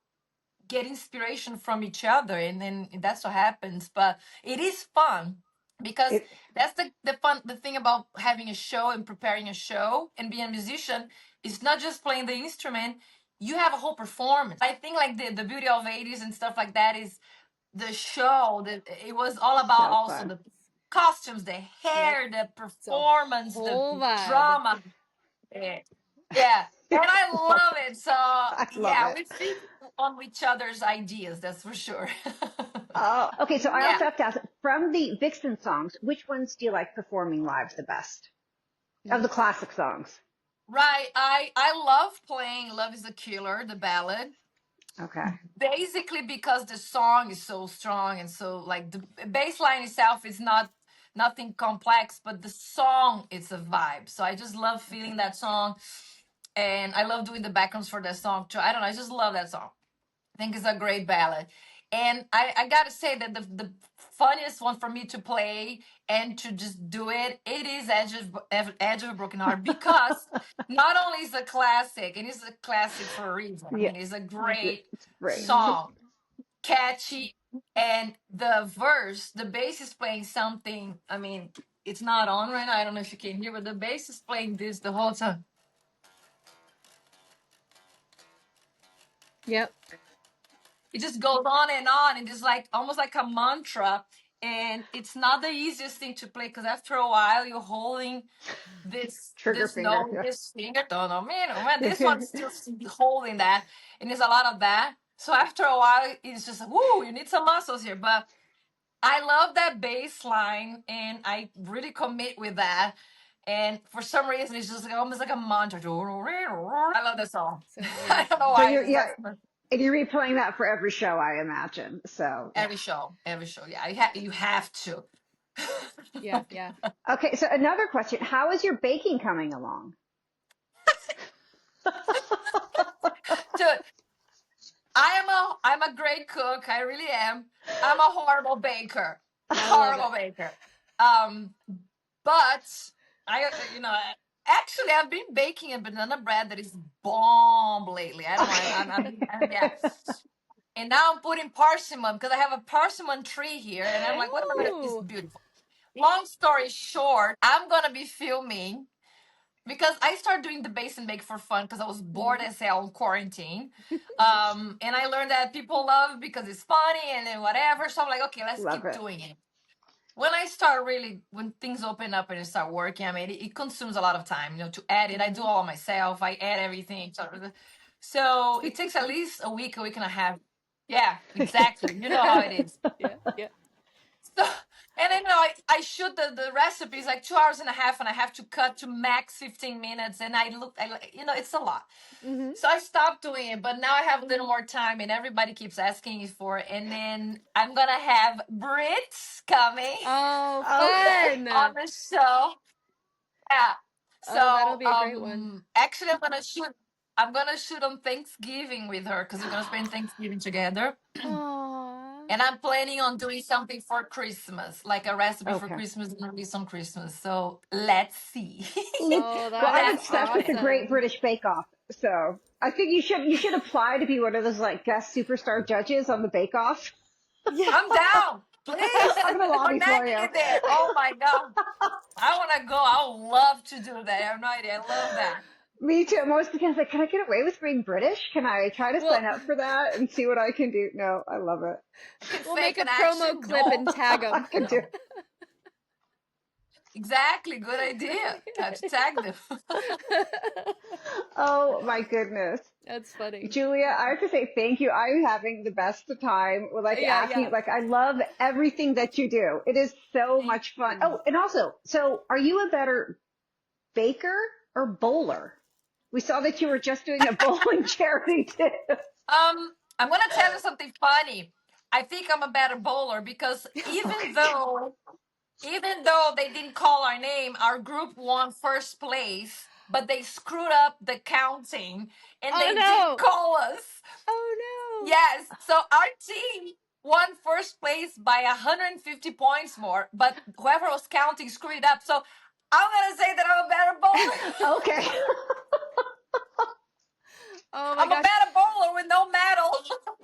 get inspiration from each other, and then that's what happens. But it is fun. because It that's the thing about having a show and preparing a show and being a musician. It's not just playing the instrument, you have a whole performance. I think like the beauty of 80s and stuff like that is the show, that it was all about so also fun. the costumes, the Yep. hair, the It's a performance, the whole vibe. drama. Yeah. Yeah. And I Love love it. it. So I love yeah, it. we feed on each other's ideas, that's for sure. Okay, so I Yeah. also have to ask, from the Vixen songs, which ones do you like performing live the best? Of the Mm. classic songs. Right. I love playing Love is a Killer, the ballad. Okay. Basically because the song is so strong, and so like the bass line itself is not nothing complex, but the song, it's a vibe. So I just love feeling Okay. that song, and I love doing the backgrounds for that song too. I don't know, I just love that song. I think it's a great ballad. And I gotta say that the funniest one for me to play and to just do it, it is Edge of a Broken Heart, because not only is it a classic, and it's a classic for a reason. I Yeah, mean, it's a great it's great. song, catchy, and the verse, the bass is playing something. I mean, it's not on right now. I don't know if you can hear, but the bass is playing this the whole time. Yep. It just goes on, and it's like almost like a mantra. And it's not the easiest thing to play, because after a while you're holding Trigger this finger. note, this finger. Oh man, oh man, this Yeah. one's still holding that, and there's a lot of that. So after a while, it's just woo, you need some muscles here. But I love that bass line, and I really commit with that. And for some reason, it's just like, almost like a mantra. I love that song. So I don't know amazing. So why. you're It's just yeah, that's and you're replaying that for every show, I imagine. So yeah. every show. Yeah, you have to. Yeah, yeah. Okay, so another question. How is your baking coming along? Dude, I'm a great cook. I really am. I'm a horrible baker. I love Horrible it. baker. Um, but I, actually, I've been baking a banana bread that is bomb lately. I don't know. Yeah. And now I'm putting persimmon, because I have a persimmon tree here, and I'm like, what am I gonna? It's Oh. beautiful. Long story short, I'm gonna be filming, because I started doing the base and bake for fun because I was bored Mhm. as hell in quarantine. And I learned that people love it because it's funny and then whatever. So I'm like, okay, let's Love keep it. doing it. When things open up and I start working, I mean, it consumes a lot of time, to edit. I do Mhm. all myself. I add everything. So it takes at least a week and a half. Yeah, exactly. You know how it is. Yeah, yeah. So, and then I shoot the recipes like 2 hours and a half, and I have to cut to max 15 minutes. And it's a lot. Mhm. So I stopped doing it, but now I have a little more time, and everybody keeps asking me for it. And then I'm gonna have Brits coming Oh, Okay. on fun. the show. Yeah. Oh, that'll So be a great one. actually I'm gonna shoot on Thanksgiving with her, because we're gonna spend Thanksgiving together. Aw. And I'm planning on doing something for Christmas, like a recipe for Okay. Christmas and release on Christmas. So let's see. Oh, Well, that I'm is That's the obsessed with the plan. Great awesome. British Bake Off. So I think you should apply to be one of those like guest superstar judges on the Bake Off. Yeah. I'm down. Please I'm gonna lobby for connect you. me there. Oh my God. I want to go. I would love to do that. I have no idea. I love that. Me too. I'm always thinking, like, can I get away with being British? Can I try to We'll sign up for that and see what I can do? No, I love it. I can we'll make fake a an promo accent. clip and No. tag I them. can do. Exactly. Good idea. Have to tag them. Oh my goodness. That's funny. Julia, I have to say thank you. I'm having the best time with like Yeah, asking, yeah. like I love everything that you do. It is so Thank much fun. you. Oh, and also, so are you a better baker or bowler? We saw that you were just doing a bowling charity too. I'm gonna tell you something funny. I think I'm a better bowler, because even Okay. though they didn't call our name, our group won first place, but they screwed up the counting, and Oh they didn't no. call us. Oh Yes, so our team won first place by 150 points more, but whoever was counting screwed it up. So I'm gonna say that I'm a better bowler. no. Okay. Oh my I'm a gosh. better bowler with no medal.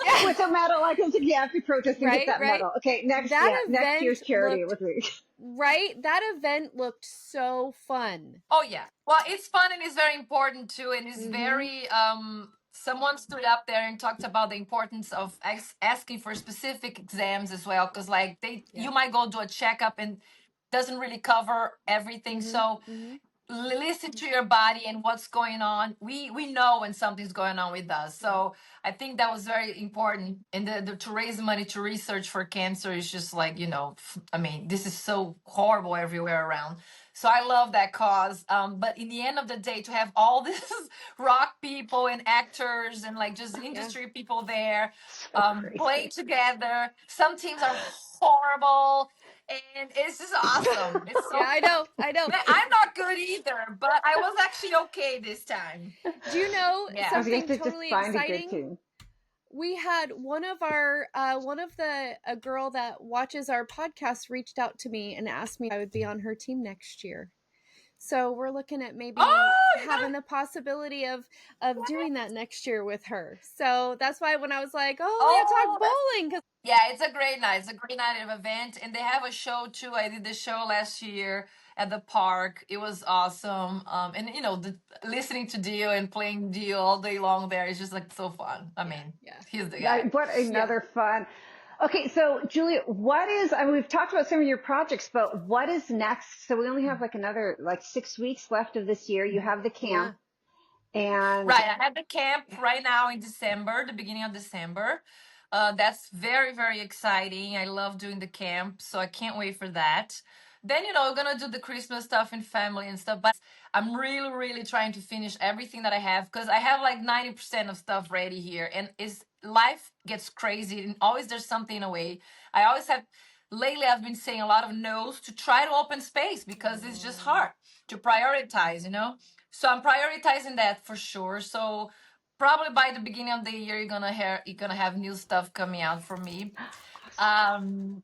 Yeah. With a medal, I can yeah, have to protest and get Right, that right. medal. Okay, next That next year's event charity looked with me. right. That event looked so fun. Oh yeah. Well, it's fun and it's very important too, and it's Mm-hmm. very someone stood up there and talked about the importance of asking for specific exams as well, because like you Yep. might go do a checkup and doesn't really cover everything. Mm-hmm. So Mm-hmm. listen to your body and what's going on. We know when something's going on with us. Yep. So I think that was very important. And to raise money to research for cancer is just like, I mean, this is so horrible everywhere around. So I love that cause. But in the end of the day, to have all this rock people and actors and like just Yeah. industry people there So playing crazy. together. Some teams are horrible, and it's just awesome. It's Yeah, so I know. I know. I'm not good either, but I was actually okay this time. Do you know I Yeah. was you have something to just totally find a good exciting? team. We had one of the a girl that watches our podcast reached out to me and asked me if I would be on her team next year. So we're looking at maybe Oh, you're having gonna. the possibility of doing that next year with her. So that's why when I was like, "Oh, we gotta talk Oh, that's. bowling," because Yeah, it's a great night. It's a great night of event, and they have a show too. I did the show last year at the park. It was awesome. And listening to Dio and playing Dio all day long there is just like so fun. I yeah, mean, yeah, he's the guy. What yeah, another fun. Okay, so Julia, I mean, we've talked about some of your projects, but what is next? So we only have like another like 6 weeks left of this year. You have the camp yeah. and Right, I have the camp right now in December, the beginning of December. That's very, very exciting. I love doing the camp, so I can't wait for that. Then, we're gonna do the Christmas stuff in family and stuff, but I'm really, really trying to finish everything that I have because I have like 90% of stuff ready here, and is life gets crazy and always there's something in a way. I always have lately I've been saying a lot of no's to try to open space because it's just Oh, hard to prioritize. So I'm prioritizing that for sure. So probably by the beginning of the year, you're gonna have new stuff coming out from me. awesome. Um,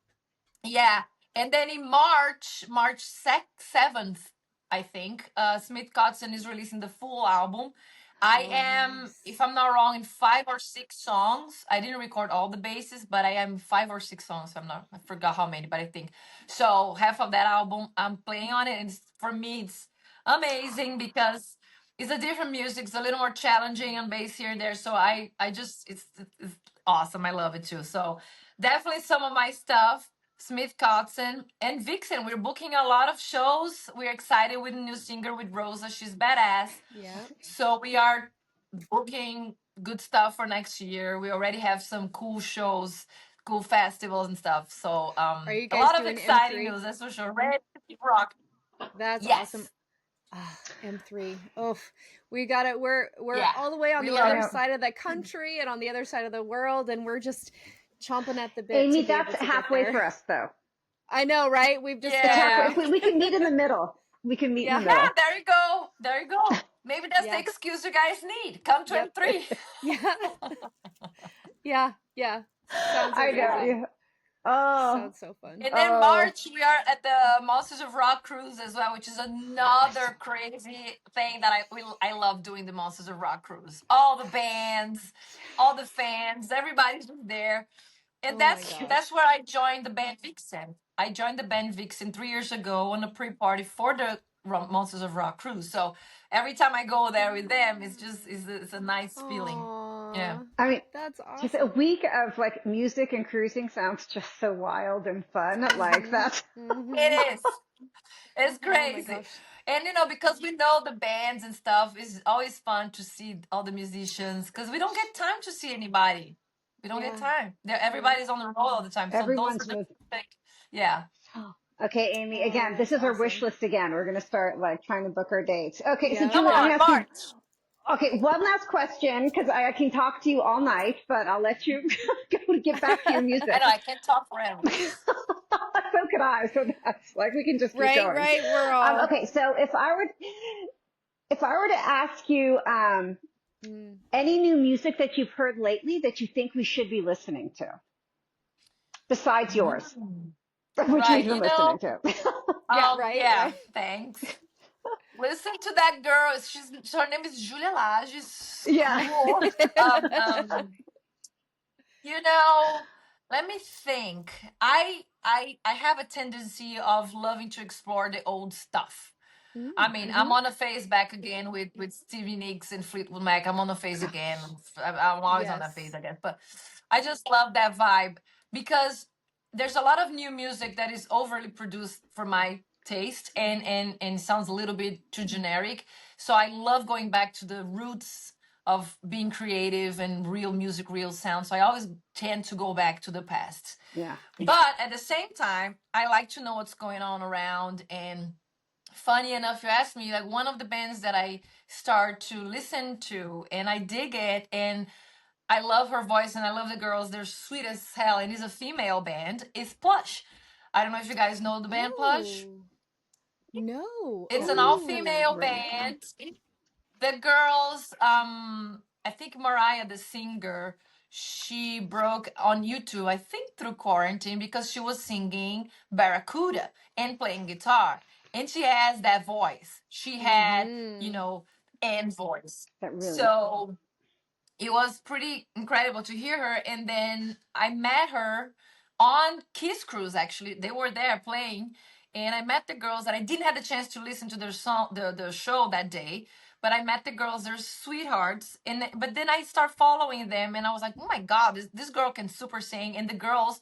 yeah, and then in March 7th, I think, Smith Kotzen is releasing the full album. I oh, am, if nice. I'm not wrong, in 5 or 6 songs. I didn't record all the basses, but I am 5 or 6 songs. I forgot how many, but I think so. Half of that album I'm playing on it, and for me, it's amazing because it's a different music. It's a little more challenging on bass here and there. So I just, it's awesome. I love it too. So definitely some of my stuff. Smith Kotzen and Vixen. We're booking a lot of shows. We're excited with a new singer with Rosa. She's badass. Yeah. So we are booking good stuff for next year. We already have some cool shows, cool festivals and stuff. So Are you a guys lot of doing exciting M3? news, that's for sure. Ready to keep rock. That's awesome. Yes. Ah, M3. Oh, we got it. We're Yeah. all the way on We the love I other it. know. side of the country and on the other side of the world, and we're just chomping at the bit to Amy, be able that's to get halfway there. for us though. I know, right? We've just It's halfway. Yeah. If we can meet in the middle. We can meet in the yeah, Yeah, middle. there you go. There you go. Maybe that's the yeah, excuse you guys need. Come to yep, M3. yeah, yeah, yeah. Sounds I know. amazing. Yeah. Oh, Sounds so fun. And then oh, March, we are at the Monsters of Rock cruise as well, which is another crazy thing that I love doing the Monsters of Rock cruise. All the bands, all the fans, everybody's just there, and Oh my that's gosh. where I joined the band Vixen. I joined the band Vixen 3 years ago on a pre-party for the Monsters of Rock cruise. So every time I go there with them, it's a nice feeling. Yeah, Aw, I mean, that's just a awesome. week of like music and cruising sounds just so wild and fun. Like Mhm. that. Mhm. it is. It's Oh my crazy. gosh. And because we know the bands and stuff, it's always fun to see all the musicians because we don't get time to see anybody. We don't get Yeah. time. Yeah. Everybody's on the road all the time. So those are Everyone's the moving. things. Yeah. Okay, Amy, Oh, again, this that's is our wish awesome. list again. We're going to start like trying to book our dates. Okay, so Yep. Come Julie, I'm on, going to ask you, March. okay, one last question because I can talk to you all night, but I'll let you go to get back to your I music. know I can't talk forever. So could I. So that's like, we can just keep Right, going. right. We're all. Okay, so if I were to ask you, Mm. any new music that you've heard lately that you think we should be listening to besides yours, Mm. which we've Right. been listening to? Yeah, right, Yeah, right. thanks. Listen to that girl. Her name is Julia Lage. She's Yeah. cool. Um, um, you know, let me think. I have a tendency of loving to explore the old stuff. I mean, I'm Mm-hmm. on a phase back again with Stevie Nicks and Fleetwood Mac. I'm on a phase again. I'm always on that phase, Yes. I guess. But I just love that vibe because there's a lot of new music that is overly produced for my taste and sounds a little bit too generic. So I love going back to the roots of being creative and real music, real sound. So I always tend to go back to the past. Yeah. But at the same time, I like to know what's going on around. And funny enough, you asked me, like one of the bands that I start to listen to and I dig it and I love her voice and I love the girls. They're sweet as hell. And it's a female band. It's Plush. I don't know if you guys know the band Plush. Oh, no. It's an all Oh, Oh. female right. band. The girls, I think Mariah, the singer, she broke on YouTube, I think through quarantine, because she was singing Barracuda and playing guitar. And she has that voice. She had, Mm-hmm. and voice. That really. So it was pretty incredible to hear her. And then I met her on Kiss Cruise. Actually, they were there playing, and I met the girls. And I didn't have the chance to listen to their song, the show that day. But I met the girls. They're sweethearts. And but then I start following them, and I was like, oh my god, this girl can super sing. And the girls,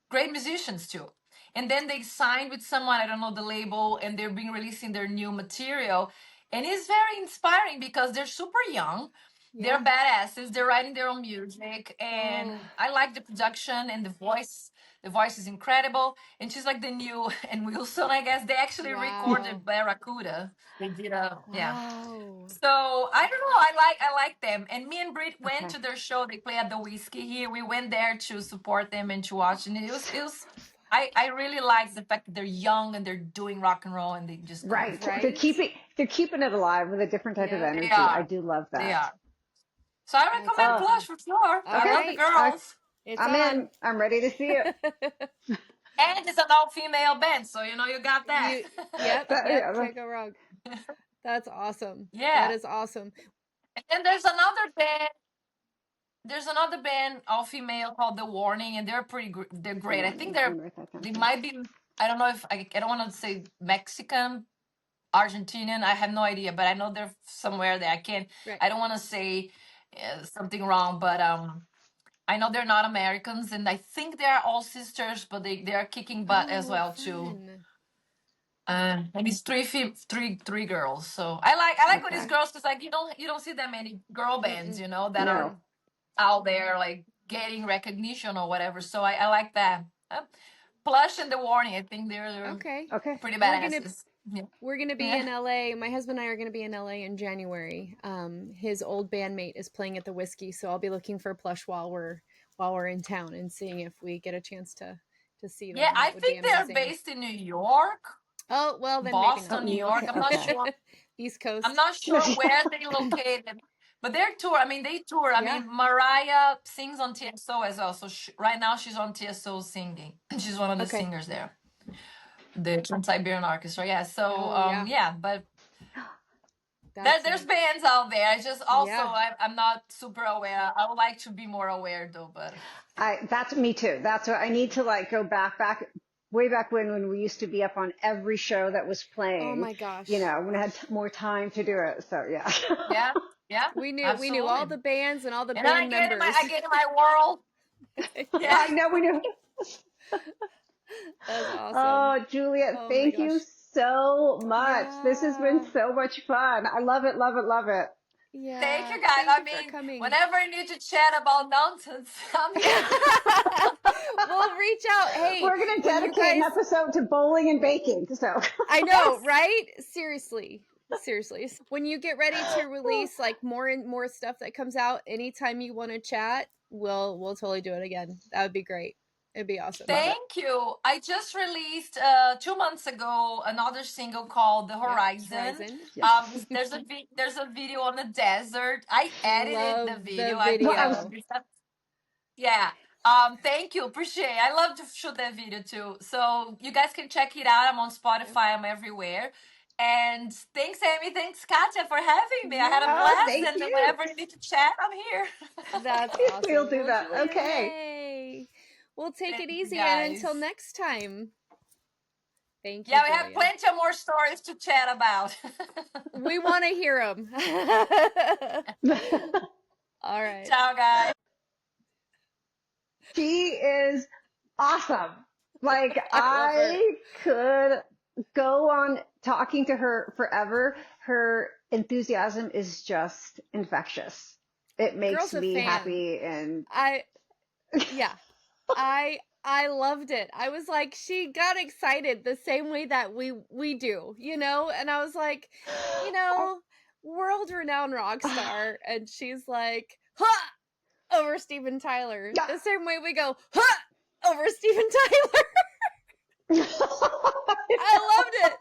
great musicians too. And then they signed with someone, I don't know the label, and they're being releasing their new material. And it's very inspiring because they're super young, they're Yeah. badasses, they're writing their own music, and Oh, I like the production and the voice. The voice is incredible. And she's like the new and Wilson, I guess. They actually wow. recorded Barracuda. They did a yeah. Wow. So I don't know. I like them. And me and Brit went Okay. to their show. They play at the Whiskey here. We went there to support them and to watch. And it was. I really like the fact that they're young and they're doing rock and roll and they just go Right. for it. They're Right? keeping it alive with a different type of Yep. They energy. I are. do love They that. are. So I That's recommend Oh, Plush awesome. for sure. All I love the right. girls. It's I'm on. in. I'm ready to see it. And it's an all-female band, so you got that. You, yep, yep, Yeah, can't go wrong. That's awesome. That Yeah. is awesome. And then there's another band. There's another band, all female, called The Warning, and they're they're the great. I think warning. I'm gonna write that down they too. might be. I don't know if I don't want to say Mexican, Argentinian. I have no idea, but I know they're somewhere there. Right. I don't want to say something wrong, but I know they're not Americans, and I think they are all sisters, but they are kicking butt as Oh, well too. fun. And it's three girls. So I like with these Okay. girls because like you don't see that many girl bands, Mm-mm. that are No. Mm-mm. out there like getting recognition or whatever. So I like that. Plush and The Warning, I think they're Okay. Okay. pretty We're gonna badasses. Yeah. we're gonna be Yeah. in LA. My husband and I are gonna be in LA in January. His old bandmate is playing at the Whiskey, so I'll be looking for Plush while we're in town and seeing if we get a chance to see Yeah, them. I That would be think they're amazing. based in New York, Oh well, then maybe Oh, not. Boston, New New York. York. I'm not Okay. sure. East I'm Coast. not sure where they located, but they're tour. I mean, they tour. I Yeah. mean, Mariah sings on TSO as well. So right now she's on TSO singing. She's one of the Okay. singers there, the Trans-Siberian Orchestra. Yeah. So Oh yeah. yeah, but That's there's neat. bands out there. I just also Yeah. I'm not super aware. I would like to be more aware though, but That's me too. That's what I need to like go back way back when we used to be up on every show that was Oh playing, my gosh. when I had more time to do it. So yeah. yeah, yeah, We knew all absolutely. the bands and all the And then band members. I get in my world. Yeah. Yeah. I know we do. That's awesome. Oh, Juliet, Oh my thank you gosh. so much. This has been Yeah. so much fun. I love it, love it, love it. Thank Yeah. you, guys. Thank I you for mean, coming. whenever you need to chat about nonsense, I'm here. We'll reach out. Hey, We're going to when you dedicate an guys episode to bowling and baking. So, I know, Yes. right? Seriously. Seriously. When you get ready to release like more and more stuff that comes out, anytime you want to chat, we'll totally do it again. That would be great. It'd be awesome. love it. Thank you. I just released 2 months ago another single called The Yep. Horizon. Horizon. Yes. There's a video on the desert. I edited the Love the video. Well, I I was, video. yeah. Thank you. Appreciate it. I love to shoot that video too. So you guys can check it out. I'm on Yep. Spotify. I'm everywhere. And thanks, Amy. Thanks, Katya, for having me. I had a Oh, blast. thank And you. whenever you need to chat, I'm here. That's We'll awesome. do Well, that. Julia, Okay. yay. We'll take it Thank you, easy, and until guys. next time. Thank you, Yeah, we have Julia. plenty of more stories to chat about. We want to hear them. All right. Ciao, guys. She is awesome. Like, I love her. I could go on talking to her forever. Her enthusiasm is just infectious. It makes Girl's a me fan. happy and Yeah. I loved it. I was like, she got excited the same way that we do, you know? And I was like, you know, world renowned rock star, and she's like, ha, over Steven Tyler. yeah. The same way we go, ha, over Steven Tyler. I loved it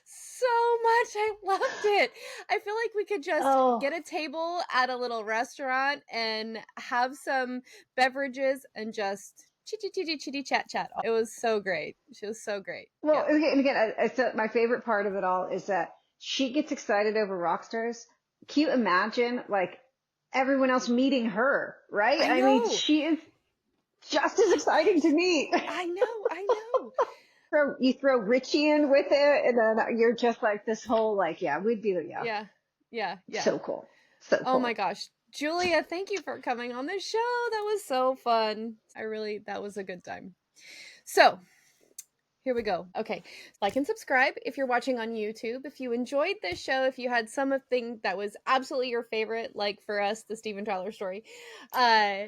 so much. I loved it. I feel like we could just Oh, get a table at a little restaurant and have some beverages and just chitty chat. It was so great. She was so great. well, Yeah. and again, so my favorite part of it all is that she gets excited over rock stars. Can you imagine, like, everyone else meeting her, right? I I mean, know. she is just as exciting to meet. I know. You throw Richie in with it, and then you're just like this whole, like, yeah, we'd be, yeah, Yeah. so cool. So Oh my cool. gosh. Julia, thank you for coming on the show. That was so fun. That was a good time. So, here we go. Okay. Like and subscribe if you're watching on YouTube. If you enjoyed this show, if you had something that was absolutely your favorite, like for us, the Steven Tyler story, uh,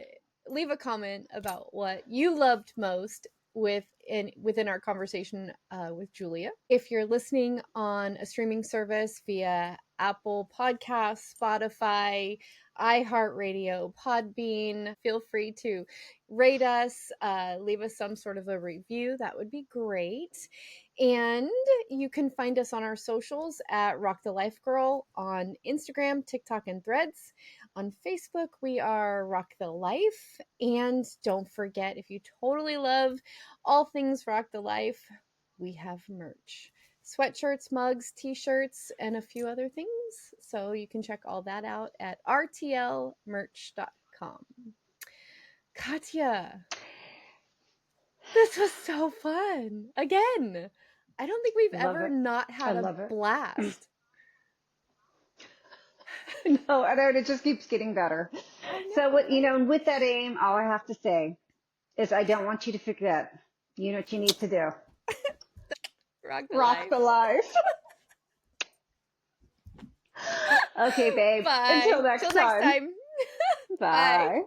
leave a comment about what you loved most within our conversation with Julia. If you're listening on a streaming service via Apple Podcasts, Spotify, iHeartRadio, Podbean, feel free to rate us, leave us some sort of a review. That would be great. And you can find us on our socials at Rock the Life Girl on Instagram, TikTok, and Threads. On Facebook, we are Rock the Life. And don't forget, if you totally love all things Rock the Life, we have merch. Sweatshirts, mugs, t-shirts, and a few other things. So you can check all that out at rtlmerch.com. Katya, this was so fun. Again, I don't think we've Love ever it. not I had a love it. blast. No, I know, it just keeps getting better. I know, So, right? and with that aim, all I have to say is I don't want you to forget. You know what you need to do. Rock the Rock life. the life. Okay, babe. Bye. Until next Till next time. time. Bye. Bye.